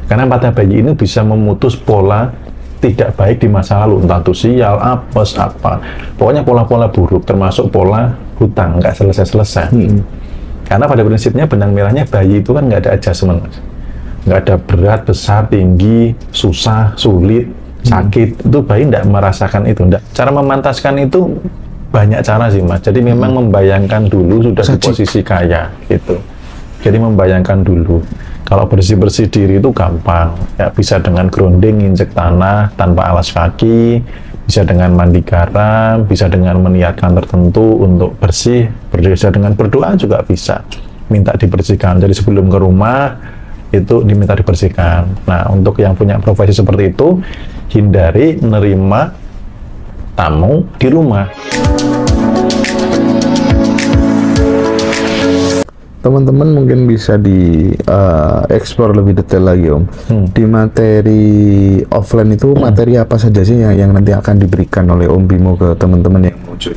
Karena patah bayi ini bisa memutus pola tidak baik di masa lalu, entah itu sial, apes, apa. Pokoknya pola-pola buruk, termasuk pola hutang, nggak selesai-selesai. Karena pada prinsipnya benang merahnya bayi itu kan nggak ada adjustment. Nggak ada berat, besar, tinggi, susah, sulit, sakit. Itu bayi nggak merasakan itu. Cara memantaskan itu banyak cara sih, Mas. Jadi memang membayangkan dulu sudah di posisi kaya, gitu. Jadi membayangkan dulu. Kalau bersih-bersih diri itu gampang, ya bisa dengan grounding, injek tanah tanpa alas kaki, bisa dengan mandi garam, bisa dengan meniatkan tertentu untuk bersih, bisa dengan berdoa juga bisa, minta dibersihkan. Jadi sebelum ke rumah, itu diminta dibersihkan. Nah, untuk yang punya profesi seperti itu, hindari menerima tamu di rumah. Teman-teman mungkin bisa di explore lebih detail lagi, Om. Di materi offline itu materi apa saja sih yang nanti akan diberikan oleh Om Bimo ke teman-teman yang mau join?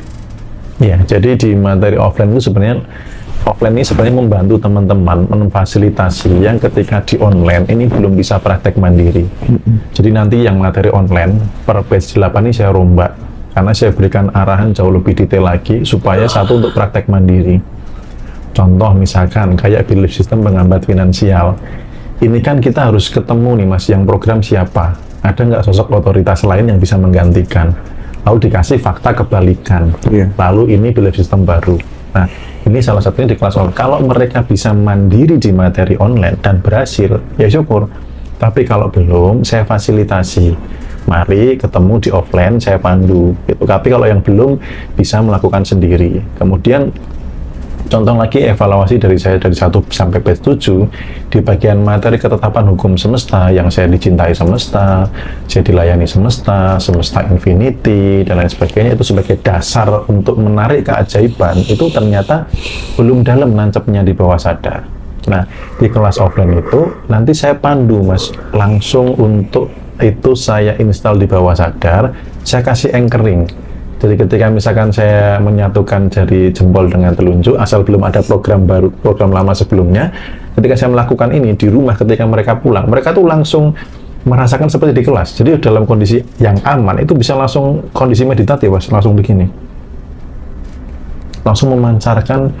Ya, jadi di materi offline itu sebenarnya ini sebenarnya membantu teman-teman memfasilitasi yang ketika di online ini belum bisa praktek mandiri. Jadi nanti yang materi online per batch 8 ini saya rombak karena saya berikan arahan jauh lebih detail lagi supaya satu untuk praktek mandiri. Contoh misalkan kayak belief system penghambat finansial. Ini kan kita harus ketemu nih Mas, yang program siapa? Ada nggak sosok otoritas lain yang bisa menggantikan? Lalu dikasih fakta kebalikan. Lalu ini belief system baru. Nah, ini salah satunya di kelas online. Kalau mereka bisa mandiri di materi online dan berhasil, ya syukur. Tapi kalau belum, saya fasilitasi. Mari ketemu di offline, saya pandu. Gitu. Tapi kalau yang belum, bisa melakukan sendiri. Kemudian contoh lagi evaluasi dari saya dari 1 sampai batch 7 di bagian materi ketetapan hukum semesta yang saya dicintai semesta, saya dilayani semesta, semesta infinity dan lain sebagainya, itu sebagai dasar untuk menarik keajaiban itu ternyata belum dalam nancapnya di bawah sadar. Nah, di kelas offline itu nanti saya pandu Mas, langsung untuk itu saya install di bawah sadar, saya kasih anchoring. Jadi ketika misalkan saya menyatukan jari jempol dengan telunjuk, asal belum ada program baru, program lama sebelumnya, ketika saya melakukan ini di rumah, ketika mereka pulang, mereka tuh langsung merasakan seperti di kelas. Jadi dalam kondisi yang aman, itu bisa langsung kondisi meditatif, langsung begini. Langsung memancarkan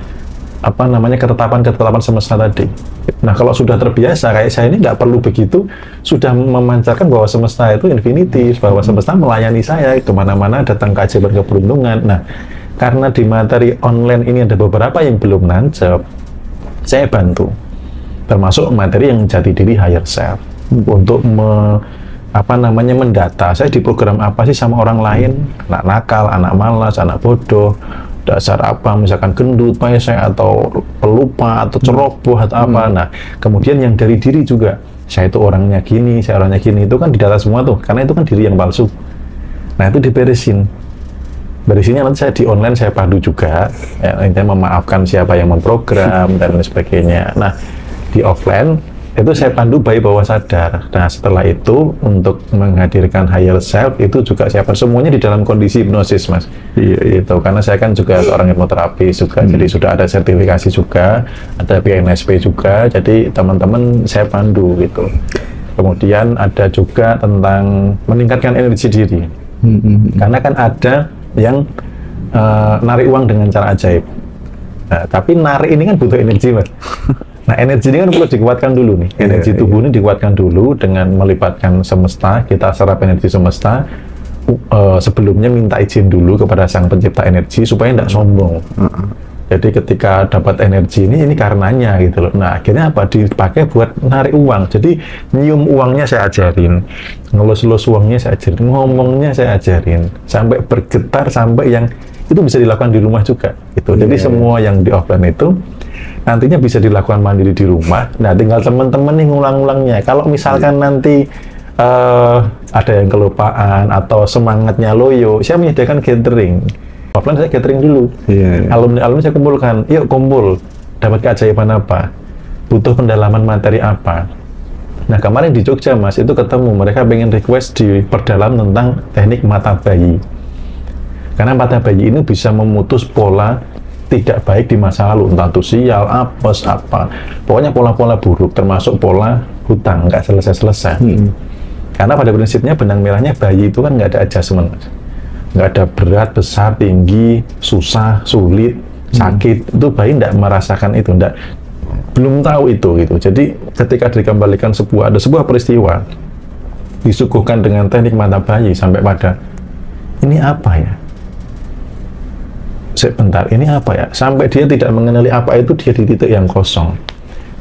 apa namanya ketetapan semesta tadi. Nah, kalau sudah terbiasa kayak saya ini nggak perlu begitu, sudah memancarkan bahwa semesta itu infinity, bahwa semesta melayani saya kemana-mana, datang keajaiban keberuntungan. Nah, karena di materi online ini ada beberapa yang belum nancep, saya bantu, termasuk materi yang jati diri higher self untuk mendata saya di program apa sih sama orang lain, anak nakal, anak malas, anak bodoh, dasar apa, misalkan gendut, pesek, atau pelupa, atau ceroboh, atau apa. Nah, kemudian yang dari diri juga, saya itu orangnya gini, saya orangnya gini, itu kan didata semua tuh, karena itu kan diri yang palsu. Nah, itu diberesin. Beresinnya nanti saya di online, saya padu juga, ya, intinya memaafkan siapa yang memprogram, dan lain sebagainya. Nah, di offline, itu saya pandu bayi bawah sadar. Nah, setelah itu untuk menghadirkan higher self itu juga saya semuanya di dalam kondisi hipnosis, Mas. Iya, itu karena saya kan juga seorang hipnoterapis juga, jadi sudah ada sertifikasi juga, ada BNSP juga. Jadi teman-teman saya pandu gitu. Kemudian ada juga tentang meningkatkan energi diri. Karena kan ada yang narik uang dengan cara ajaib. Nah, tapi narik ini kan butuh energi, Mas. Nah, energi ini kan perlu dikuatkan dulu nih. Energi tubuh ini dikuatkan dulu dengan melibatkan semesta, kita serap energi semesta. Sebelumnya minta izin dulu kepada sang pencipta energi supaya tidak sombong. Jadi ketika dapat energi ini karenanya gitu loh. Nah, akhirnya apa? Dipakai buat narik uang. Jadi nyium uangnya saya ajarin, ngelus-lus uangnya saya ajarin, ngomongnya saya ajarin, sampai bergetar, sampai yang itu bisa dilakukan di rumah juga. Gitu. Jadi semua yang di offline itu nantinya bisa dilakukan mandiri di rumah. Nah, tinggal teman-teman nih ngulang-ngulangnya. Kalau misalkan nanti ada yang kelupaan atau semangatnya loyo, saya menyediakan gathering. Offline saya gathering dulu. Alumni-alumni saya kumpulkan. Yuk kumpul. Dapat keajaiban apa? Butuh pendalaman materi apa? Nah, kemarin di Jogja, Mas, itu ketemu. Mereka pengen request diperdalam tentang teknik mata bayi. Karena mata bayi ini bisa memutus pola tidak baik di masa lalu, entah itu sial, apes, apa. Pokoknya pola-pola buruk, termasuk pola hutang, nggak selesai-selesai. Karena pada prinsipnya benang merahnya bayi itu kan nggak ada adjustment, Mas. Nggak ada berat, besar, tinggi, susah, sulit, sakit. Itu bayi nggak merasakan itu, belum tahu itu gitu. Jadi ketika dikembalikan ada sebuah peristiwa disuguhkan dengan teknik mata bayi sampai pada ini apa ya? Sebentar, ini apa ya? Sampai dia tidak mengenali apa itu, dia di titik yang kosong.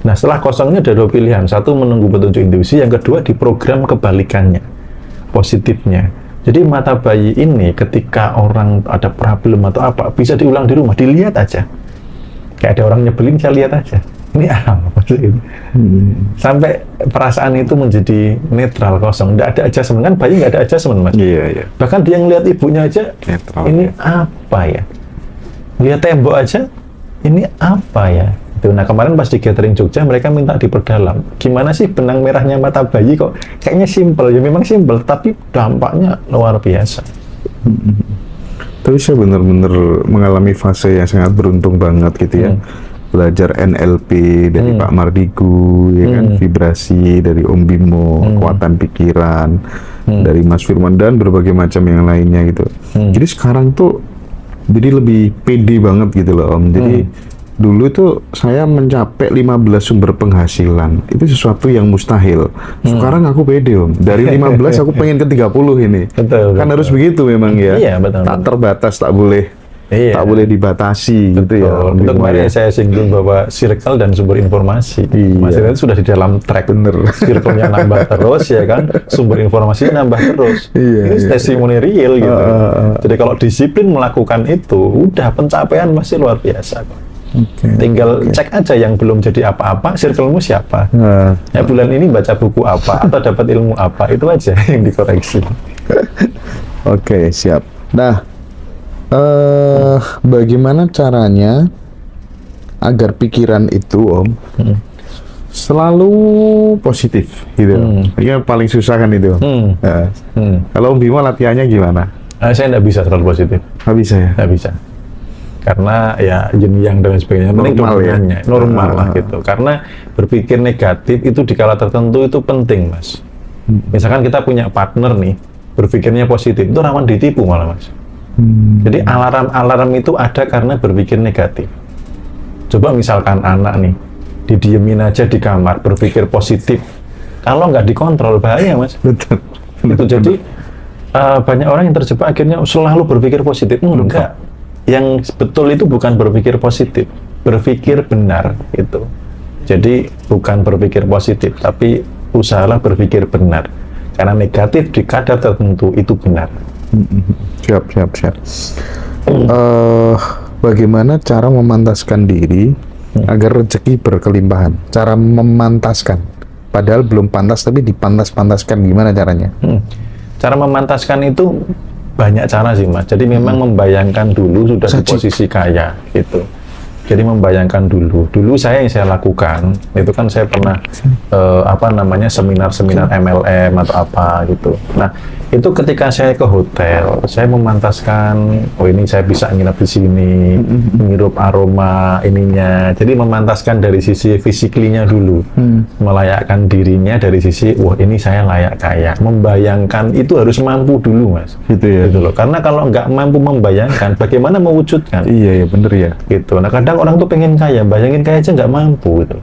Nah, setelah kosongnya ada 2 pilihan. Satu, menunggu petunjuk intuisi. Yang kedua, diprogram kebalikannya, positifnya. Jadi mata bayi ini ketika orang ada problem atau apa, bisa diulang di rumah, dilihat aja. Kayak ada orang nyebelin, saya lihat aja. Ini apa sih? Sampai perasaan itu menjadi netral, kosong. Nggak ada adjustment, kan bayi nggak ada adjustment, Mas. Iya, iya. Bahkan dia ngelihat ibunya aja, Netral. ini apa ya? Lihat tembok aja, ini apa ya? Itu. Nah, kemarin pas di gathering Jogja, mereka minta diperdalam. Gimana sih benang merahnya mata bayi kok kayaknya simple? Ya memang simple, tapi dampaknya luar biasa. Tapi saya benar-benar mengalami fase yang sangat beruntung banget gitu ya. Belajar NLP dari Pak Mardigu, ya kan, vibrasi dari Om Bimo, kekuatan pikiran dari Mas Firman dan berbagai macam yang lainnya gitu. Jadi sekarang tuh jadi lebih pede banget gitu loh, Om. Jadi dulu tuh saya mencapai 15 sumber penghasilan. Itu sesuatu yang mustahil. Sekarang aku pede, Om. Dari 15 aku pengen ke 30 ini. Betul, kan harus begitu memang ya. Iya, betul. Tak terbatas, tak boleh dibatasi. Betul. Gitu ya. Itu kemarin saya singgung bahwa circle dan sumber informasi. Maksudnya itu sudah di dalam track. Bener. Circle-nya nambah terus ya kan, sumber informasinya nambah terus. Ini testimoni real gitu. Jadi kalau disiplin melakukan itu, udah pencapaian masih luar biasa. Tinggal cek aja yang belum jadi apa-apa, circle-mu siapa. Ya bulan ini baca buku apa atau dapat ilmu apa, itu aja yang dikoreksi. Oke, siap. Nah, bagaimana caranya agar pikiran itu, Om, selalu positif gitu? Ini paling susah kan itu. Kalau Om Bimo latihannya gimana? Saya nggak bisa selalu positif. Nggak bisa ya? Nggak bisa. Karena ya yin yang dan sebagainya, normal lah gitu. Karena berpikir negatif itu di kala tertentu itu penting, Mas. Misalkan kita punya partner nih, berpikirnya positif, itu rawan ditipu malah, Mas. Jadi alarm itu ada karena berpikir negatif. Coba misalkan anak nih, didiemin aja di kamar, berpikir positif. Kalau nggak dikontrol, bahaya, Mas. Betul. Itu jadi banyak orang yang terjebak akhirnya selalu berpikir positif. Enggak. Yang betul itu bukan berpikir positif, berpikir benar itu. Jadi bukan berpikir positif, tapi usahalah berpikir benar. Karena negatif di kadar tertentu itu benar. Siap. Bagaimana cara memantaskan diri agar rezeki berkelimpahan? Cara memantaskan, padahal belum pantas tapi dipantas-pantaskan, gimana caranya? Cara memantaskan itu banyak cara sih, Mas. Jadi memang membayangkan dulu sudah di posisi kaya gitu. Jadi membayangkan dulu yang saya lakukan itu kan saya pernah seminar-seminar MLM atau apa gitu. Nah, itu ketika saya ke hotel, saya memantaskan, oh ini saya bisa nginep di sini, menghirup aroma ininya. Jadi memantaskan dari sisi fisiklinya dulu, melayakkan dirinya dari sisi, wah ini saya layak kaya. Membayangkan itu harus mampu dulu, Mas. Gitu ya. Gitu loh. Karena kalau nggak mampu membayangkan, bagaimana mewujudkan? Iya, bener ya. Gitu. Nah, kadang orang tuh pengen kaya, bayangin kaya aja nggak mampu gitu.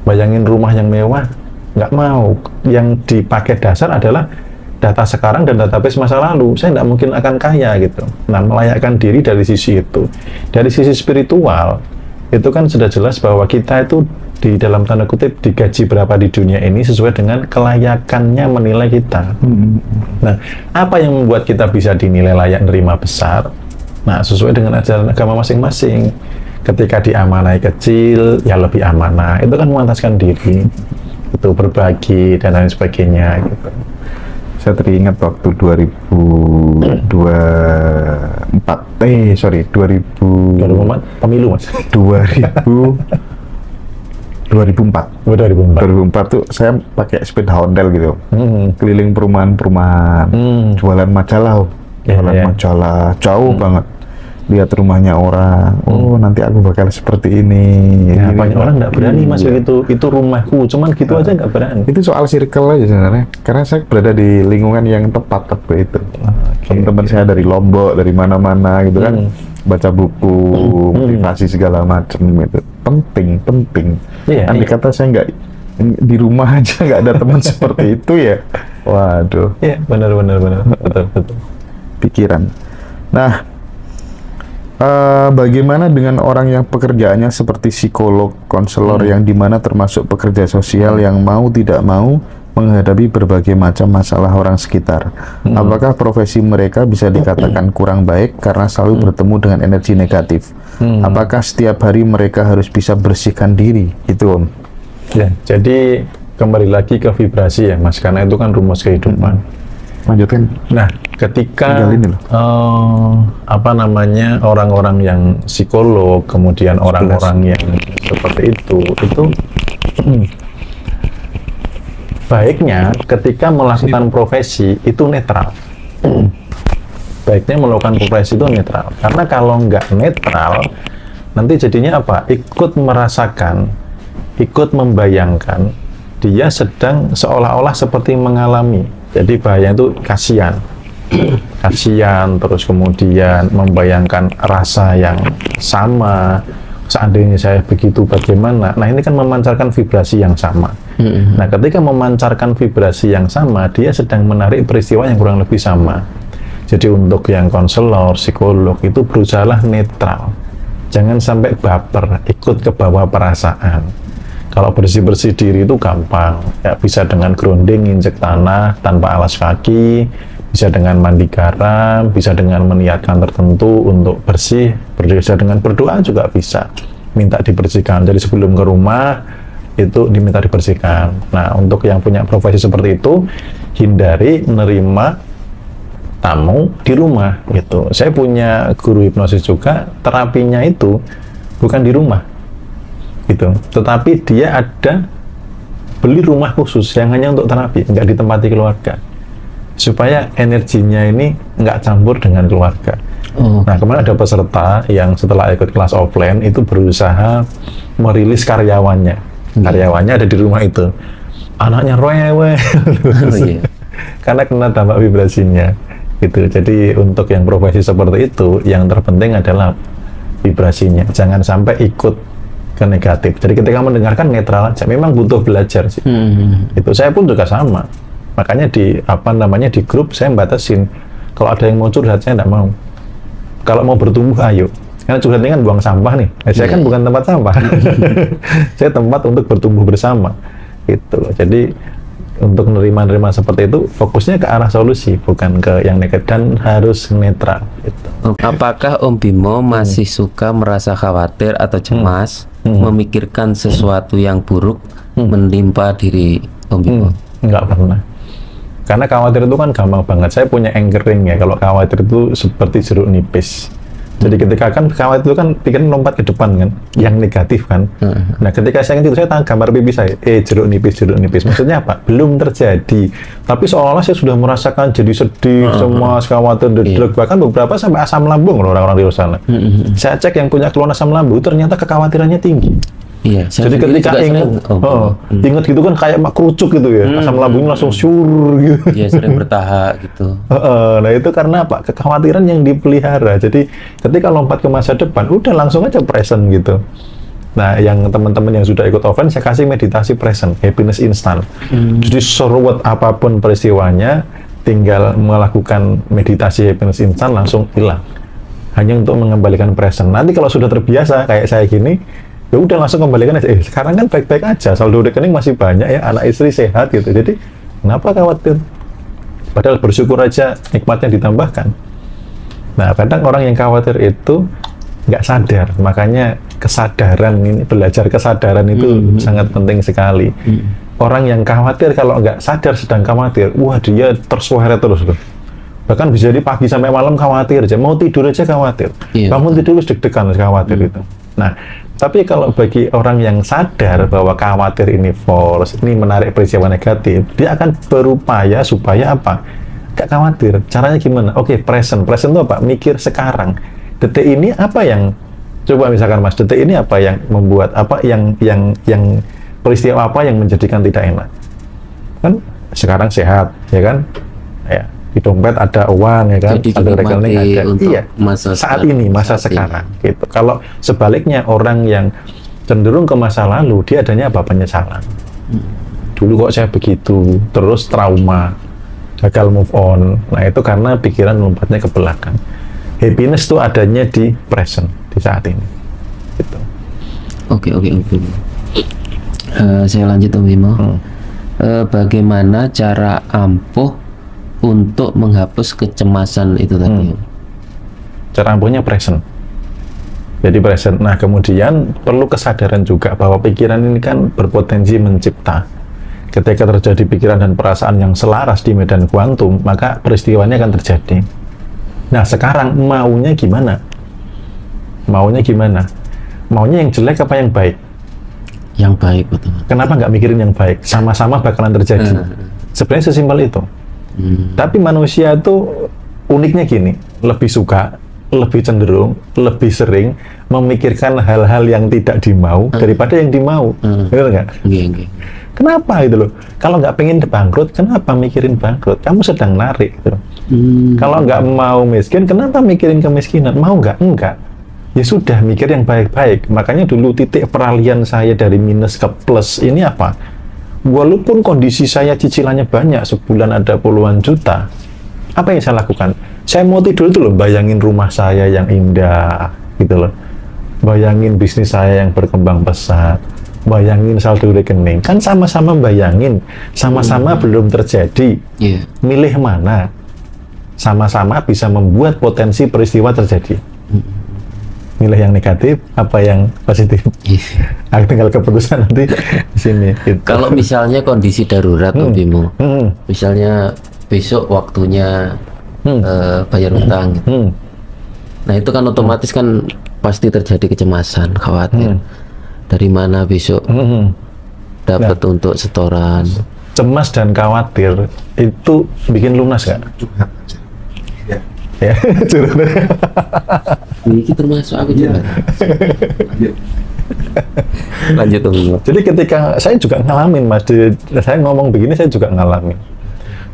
Bayangin rumah yang mewah, nggak mau. Yang dipakai dasar adalah data sekarang dan database masa lalu. Saya nggak mungkin akan kaya gitu. Nah, melayakkan diri dari sisi itu. Dari sisi spiritual, itu kan sudah jelas bahwa kita itu di dalam tanda kutip digaji berapa di dunia ini sesuai dengan kelayakannya menilai kita. Nah, apa yang membuat kita bisa dinilai layak nerima besar? Nah, sesuai dengan ajaran agama masing-masing. Ketika diamanai kecil, ya lebih amanah. Itu kan memantaskan diri. Itu berbagi dan lain sebagainya gitu. Saya teringat waktu 2004 pemilu, Mas. 2004 tuh saya pakai sepeda ondel gitu, keliling perumahan-perumahan, jualan majalah, majalah jauh banget. lihat rumahnya orang, oh nanti aku bakal seperti ini. Ya, Ini, banyak orang nggak berani mas iya. begitu. Itu rumahku, cuman gitu aja nggak berani. Itu soal circle aja sebenarnya, karena saya berada di lingkungan yang tepat waktu itu. Teman-teman saya dari Lombok, dari mana-mana gitu kan, baca buku, motivasi segala macam itu penting. Iya, Andai iya. kata saya nggak di rumah aja nggak ada teman seperti itu ya, waduh, Iya, benar, betul. pikiran. Nah, bagaimana dengan orang yang pekerjaannya seperti psikolog, konselor yang dimana termasuk pekerja sosial yang mau tidak mau menghadapi berbagai macam masalah orang sekitar? Apakah profesi mereka bisa dikatakan kurang baik karena selalu bertemu dengan energi negatif? Apakah setiap hari mereka harus bisa bersihkan diri? Itu Om. Ya, jadi kembali lagi ke vibrasi ya mas, karena itu kan rumus kehidupan. Lanjutkan. Nah, ketika Tinggal ini loh. apa namanya orang-orang yang psikolog, kemudian orang-orang yang seperti itu baiknya ketika melakukan profesi itu netral. Baiknya melakukan profesi itu netral, karena kalau nggak netral nanti jadinya apa? Ikut merasakan, ikut membayangkan dia sedang seolah-olah seperti mengalami. Jadi bahaya itu kasihan, terus kemudian membayangkan rasa yang sama. Seandainya saya begitu bagaimana? Nah ini kan memancarkan vibrasi yang sama. Nah ketika memancarkan vibrasi yang sama, dia sedang menarik peristiwa yang kurang lebih sama. Jadi untuk yang konselor, psikolog itu berusahalah netral. Jangan sampai baper, ikut ke bawah perasaan. Kalau bersih-bersih diri itu gampang. Ya, bisa dengan grounding, injek tanah tanpa alas kaki, bisa dengan mandi garam, bisa dengan meniatkan tertentu untuk bersih, bisa dengan berdoa juga bisa. Minta dibersihkan. Jadi sebelum ke rumah, itu diminta dibersihkan. Nah, untuk yang punya profesi seperti itu, hindari menerima tamu di rumah gitu. Saya punya guru hipnosis juga, terapinya itu bukan di rumah gitu, tetapi dia ada beli rumah khusus yang hanya untuk terapi, nggak ditempati keluarga, supaya energinya ini nggak campur dengan keluarga. Nah, kemarin ada peserta yang setelah ikut kelas offline itu berusaha merilis karyawannya ada di rumah itu, anaknya rewel karena kena dampak vibrasinya gitu. Jadi untuk yang profesi seperti itu, yang terpenting adalah vibrasinya, jangan sampai ikut ke negatif. Jadi ketika mendengarkan netral aja, memang butuh belajar sih. Itu saya pun juga sama. Makanya di di grup saya batasin. Kalau ada yang mau curhat saya tidak mau. Kalau mau bertumbuh ayo. Karena curhat ini kan buang sampah nih. Saya kan bukan tempat sampah. Saya tempat untuk bertumbuh bersama. Gitu loh. Jadi untuk menerima seperti itu fokusnya ke arah solusi, bukan ke yang negatif, dan harus netral gitu. Apakah Om Bimo masih suka merasa khawatir atau cemas memikirkan sesuatu yang buruk menimpa diri Om Bimo? Nggak pernah. Karena khawatir itu kan gampang banget. Saya punya anchoring ya. Kalau khawatir itu seperti jeruk nipis. Jadi ketika kan khawatir itu kan pikiran lompat ke depan kan, yang negatif kan. Nah ketika saya itu saya gambar pipi saya, jeruk nipis. Maksudnya apa? Belum terjadi. Tapi seolah-olah saya sudah merasakan jadi sedih, cemas, khawatir, dedek. Bahkan beberapa sampai asam lambung loh orang-orang di luar sana. Saya cek yang punya keluhan asam lambung, ternyata kekhawatirannya tinggi. Iya. Jadi ketika ingat gitu kan kayak kerucuk gitu ya, asam lambungnya langsung syur gitu. Iya, sering bertahap gitu. Nah itu karena apa? Kekhawatiran yang dipelihara. Jadi ketika lompat ke masa depan, udah langsung aja present gitu. Nah yang teman-teman yang sudah ikut offline, saya kasih meditasi present, happiness instant. Jadi seruat apapun peristiwanya, tinggal melakukan meditasi happiness instant langsung hilang. Hanya untuk mengembalikan present. Nanti kalau sudah terbiasa kayak saya gini, ya udah langsung kembalikan aja. Sekarang kan baik-baik aja, saldo rekening masih banyak ya, anak istri sehat gitu. Jadi kenapa khawatir? Padahal bersyukur aja nikmatnya ditambahkan. Nah kadang orang yang khawatir itu nggak sadar, makanya kesadaran ini, belajar kesadaran itu sangat penting sekali. Orang yang khawatir kalau nggak sadar sedang khawatir, wah dia tersuara terus tuh. Bahkan bisa di pagi sampai malam khawatir aja, mau tidur aja khawatir. Bangun tidur deg-degan khawatir itu. Nah, tapi kalau bagi orang yang sadar bahwa khawatir ini false, ini menarik peristiwa negatif, dia akan berupaya supaya apa? Gak khawatir. Caranya gimana? Oke, present. Present itu apa? Mikir sekarang. detik ini apa yang coba misalkan Mas, detik ini apa yang membuat apa yang peristiwa apa yang menjadikan tidak enak? Kan sekarang sehat, ya kan? Ya, di dompet ada uang, ya kan? Jadi Ada rekening ada. Iya. Saat ini, masa sekarang. Gitu. Kalau sebaliknya orang yang cenderung ke masa lalu, dia adanya apa? Penyesalan. Dulu kok saya begitu, terus trauma, gagal move on. Nah itu karena pikiran lompatnya ke belakang. Happiness itu adanya di present, di saat ini. Gitu. Oke. Saya lanjut Om Bimo. Bagaimana cara ampuh untuk menghapus kecemasan itu tadi? Cara ampuhnya present. Jadi present. Nah kemudian perlu kesadaran juga bahwa pikiran ini kan berpotensi mencipta. Ketika terjadi pikiran dan perasaan yang selaras di medan kuantum, maka peristiwanya akan terjadi. Nah, sekarang maunya gimana? Maunya gimana? Maunya yang jelek apa yang baik? Yang baik, betul. Kenapa nggak mikirin yang baik? Sama-sama bakalan terjadi. Sebenarnya sesimpel itu. Tapi manusia itu uniknya gini, lebih suka, lebih cenderung, lebih sering memikirkan hal-hal yang tidak dimau daripada yang dimau. Betul nggak? Iya. Kenapa gitu loh? Kalau nggak pengen bangkrut, kenapa mikirin bangkrut? Kamu sedang narik gitu loh. Kalau nggak mau miskin, kenapa mikirin kemiskinan? Mau nggak? Enggak. Ya sudah, mikir yang baik-baik. Makanya dulu titik peralihan saya dari minus ke plus ini apa? Walaupun kondisi saya cicilannya banyak, sebulan ada puluhan juta, apa yang saya lakukan? Saya mau tidur itu loh, bayangin rumah saya yang indah, gitu loh. Bayangin bisnis saya yang berkembang pesat. Bayangin saldo rekening, kan sama-sama bayangin, sama-sama belum terjadi. Milih mana? Sama-sama bisa membuat potensi peristiwa terjadi. Milih yang negatif, apa yang positif? Tinggal keputusan nanti di sini. Gitu. Kalau misalnya kondisi darurat, Om Bimo, misalnya besok waktunya bayar utang, gitu. Nah itu kan otomatis kan pasti terjadi kecemasan, khawatir. Dari mana besok dapat untuk setoran? Cemas dan khawatir itu bikin lunas nggak? Ya, Ini termasuk aku juga. Lanjut Om. Jadi ketika saya juga ngalamin Mas, saya ngomong begini saya juga ngalamin.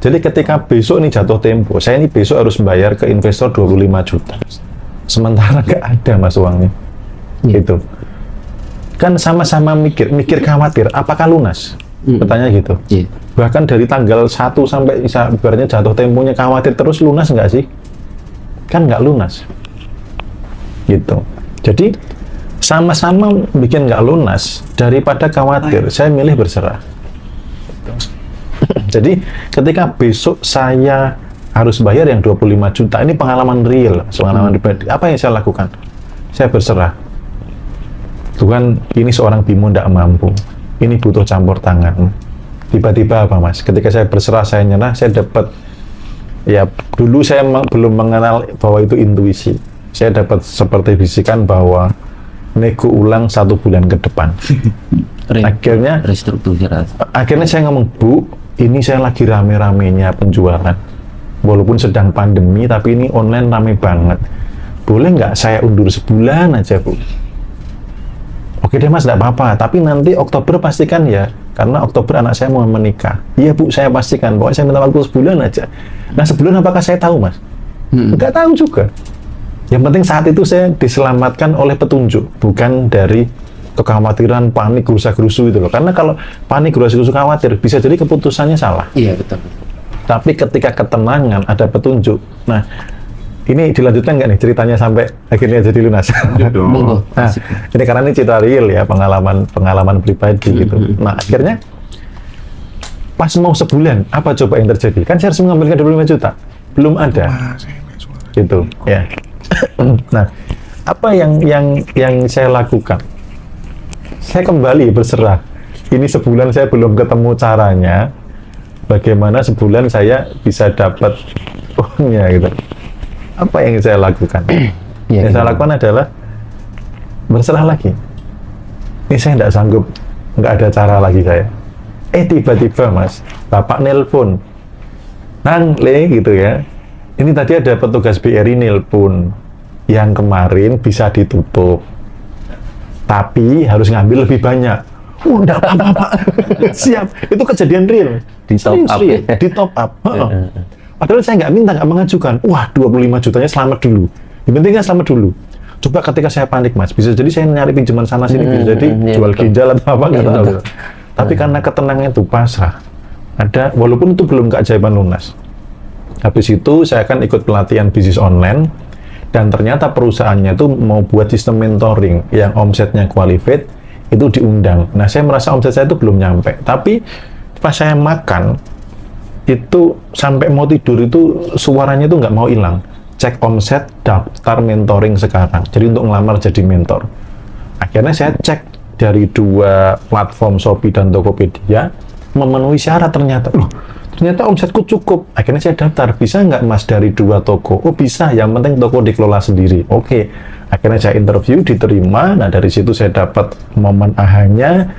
Jadi ketika besok nih jatuh tempo, saya ini besok harus bayar ke investor 25 juta. Sementara nggak ada Mas uangnya. Gitu. Kan sama-sama mikir khawatir, apakah lunas? Pertanyaan gitu. Bahkan dari tanggal 1 sampai ibaratnya jatuh temponya khawatir terus, lunas nggak sih? Kan nggak lunas. Gitu. Jadi sama-sama bikin nggak lunas, daripada khawatir, saya milih berserah. Jadi ketika besok saya harus bayar yang 25 juta, ini pengalaman real, pengalaman pribadi. Apa yang saya lakukan? Saya berserah. Tuhan, ini seorang Bimo tidak mampu. Ini butuh campur tangan. Tiba-tiba apa Mas? Ketika saya berserah, saya nyerah, saya dapat, ya dulu saya belum mengenal bahwa itu intuisi. Saya dapat seperti bisikan bahwa nego ulang 1 bulan ke depan. Akhirnya restrukturisasi. Akhirnya saya ngomong, Bu, ini saya lagi rame-ramenya penjualan. Walaupun sedang pandemi, tapi ini online rame banget. Boleh nggak saya undur sebulan aja, Bu? Oke deh Mas, nggak apa-apa. Tapi nanti Oktober pastikan ya, karena Oktober anak saya mau menikah. Iya Bu, saya pastikan. Pokoknya saya minta waktu sebulan aja. Nah sebulan apakah saya tahu Mas? Nggak tahu juga. Yang penting saat itu saya diselamatkan oleh petunjuk, bukan dari kekhawatiran, panik, gerusa-gerusu itu loh. Karena kalau panik, gerusa-gerusu, khawatir, bisa jadi keputusannya salah. Iya betul. Tapi ketika ketenangan, ada petunjuk. Nah, ini dilanjutkan nggak nih ceritanya sampai akhirnya jadi lunas? Nah, ini karena ini cerita real ya, pengalaman pribadi gitu. Nah, akhirnya pas mau sebulan, apa coba yang terjadi? Kan saya harus mengambilkan 25 juta. Belum ada. Gitu, ya. Nah, apa yang saya lakukan? Saya kembali berserah. Ini sebulan saya belum ketemu caranya. Bagaimana sebulan saya bisa dapat uangnya gitu. Apa yang saya lakukan? Yang saya lakukan adalah berserah lagi. Ini saya tidak sanggup, nggak ada cara lagi saya. Tiba-tiba Mas, Bapak nelpon, Nang, Le, gitu ya. Ini tadi ada petugas BRI nelpon. yang kemarin bisa ditutup, tapi harus ngambil lebih banyak. Enggak apa-apa, Pak. Siap. Itu kejadian real. Di top up, Serius, ya? di top up. Padahal saya nggak minta, nggak mengajukan. Wah, 25 jutanya selamat dulu. Yang penting kan selamat dulu. Coba ketika saya panik, Mas, bisa jadi saya nyari pinjaman sana sini, bisa jadi jual ginjal atau apa, nggak tahu. Tapi karena ketenangan itu pasrah. Ada, walaupun itu belum keajaiban lunas. Habis itu saya akan ikut pelatihan bisnis online, dan ternyata perusahaannya itu mau buat sistem mentoring yang omsetnya qualified, itu diundang. Nah, saya merasa omset saya itu belum nyampe. Tapi pas saya makan, itu sampai mau tidur itu suaranya itu nggak mau hilang. Cek omset, daftar mentoring sekarang. Jadi untuk ngelamar jadi mentor. Akhirnya saya cek dari 2 platform Shopee dan Tokopedia, memenuhi syarat ternyata. Loh, ternyata omsetku cukup. Akhirnya saya daftar, bisa nggak Mas dari 2 toko? Oh bisa, yang penting toko dikelola sendiri. Oke. Akhirnya saya interview, diterima. Nah dari situ saya dapat momen ahanya.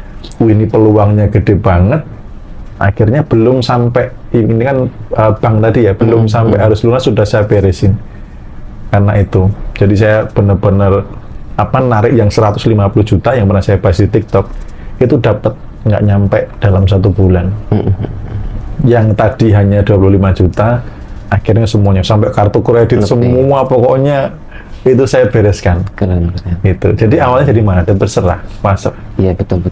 Ini peluangnya gede banget. Akhirnya belum sampai, ini kan bank tadi ya, belum sampai harus lunas sudah saya beresin. Karena itu. Jadi saya benar-benar narik yang 150 juta yang pernah saya bahas di TikTok, itu dapat nggak nyampe dalam 1 bulan. Yang tadi hanya 25 juta, akhirnya semuanya sampai kartu kredit semua pokoknya itu saya bereskan. Keren. Gitu. Jadi awalnya jadi mana? Dan terserah, masuk. Iya, betul.